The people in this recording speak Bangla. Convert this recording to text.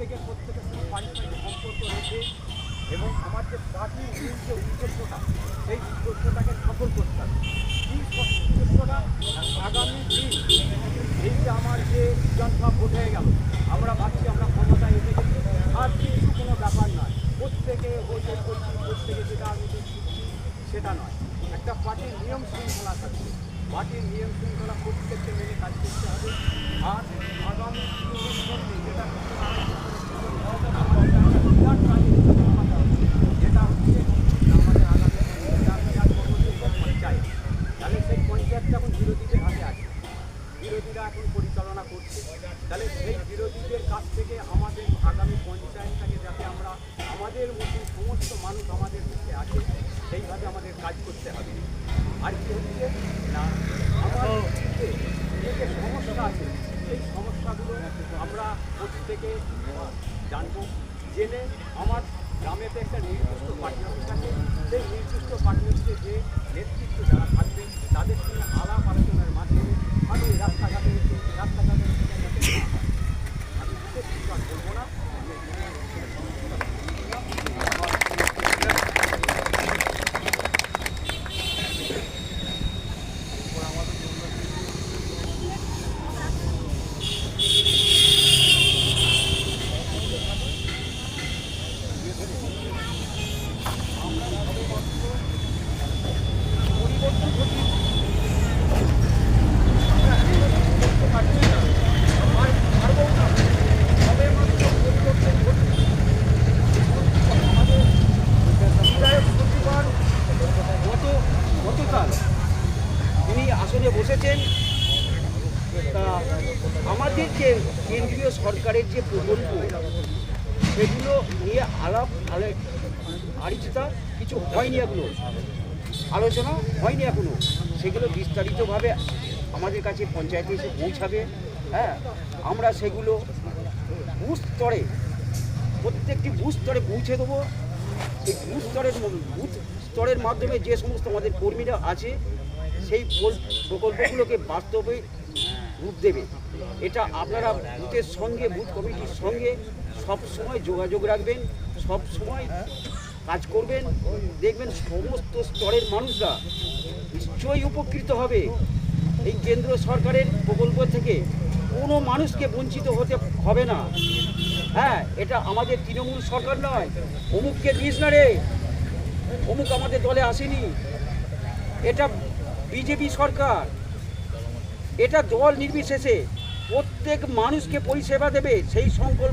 প্রত্যেকের সঙ্গে পারিবারিক সম্পর্ক রেখে এবং আমার যে প্রাচীন যে উদ্দেশ্যটা সেই উদ্দেশ্যটাকে সফল করতে হবে। এই উদ্দেশ্যটা আগামী দিন এই যে আমার যে জনসভা ভোট হয়ে গেল, আমরা ভাবছি আমরা ক্ষমতায় এসে গেছি, আর কিছু কোনো ব্যাপার নয়। প্রত্যেকে ওইটা করছি, প্রত্যেকে যেটা আমি দিচ্ছি সেটা নয়। একটা পার্টির নিয়ম শৃঙ্খলা থাকবে, পার্টির নিয়ম শৃঙ্খলা প্রত্যেককে মেনে কাজ করতে হবে। আর আগামী যেটা যেটা হচ্ছে আমাদের আগামী পঞ্চায়েত, তাহলে সেই পঞ্চায়েতটা এখন বিরোধীদের হাতে আছে, বিরোধীরা এখন পরিচালনা করছে। তাহলে সেই বিরোধীদের কাছ থেকে আমাদের আগামী পঞ্চায়েতটাকে যাতে আমরা আমাদের মধ্যে সমস্ত মানুষ আমাদের মধ্যে আছে সেইভাবে আমাদের কাজ করতে হবে। আর কি হচ্ছে না, আমার যে সমস্যা আছে সেই সমস্যাগুলো আমরা প্রত্যেকে জানবো, জেনে আমার গ্রামেতে একটা নির্দিষ্ট পার্টি অফিস আছে, সেই নির্দিষ্ট পার্টি অফিসে যে নেতৃত্ব যারা থাকবে তাদের সঙ্গে আলাপ আলোচনার মাধ্যমে আমি রাস্তাঘাটে আমি বিশেষ কিছু আর বলবো না। তিনি আসলে বসেছেন। তা আমাদের যে কেন্দ্রীয় সরকারের যে প্রকল্প সেগুলো নিয়ে আলোচনা কিছু হয়নি, এখনো আলোচনা হয়নি এখনো। সেগুলো বিস্তারিতভাবে আমাদের কাছে পঞ্চায়েতে এসে পৌঁছাবে। হ্যাঁ, আমরা সেগুলো বুথ স্তরে প্রত্যেকটি বুথ স্তরে পৌঁছে দেবো। সেই বুথ স্তরের মাধ্যমে যে সমস্ত আমাদের কর্মীরা আছে সেই প্রকল্পগুলোকে বাস্তবে রূপ দেবে। এটা আপনারা বুথের সঙ্গে, বুথ কমিটির সঙ্গে সব সময় যোগাযোগ রাখবেন, সব সময় কাজ করবেন। দেখবেন সমস্ত স্তরের মানুষরা নিশ্চয়ই উপকৃত হবে। এই কেন্দ্র সরকারের প্রকল্প থেকে কোনো মানুষকে বঞ্চিত হতে হবে না। হ্যাঁ, এটা আমাদের তৃণমূল সরকার নয়, অমুককে দিস না রে, অমুক আমাদের দলে আসেনি, এটা বিজেপি সরকার। এটা দল নির্বিশেষে প্রত্যেক মানুষকে পরিষেবা দেবে সেই সংকল্প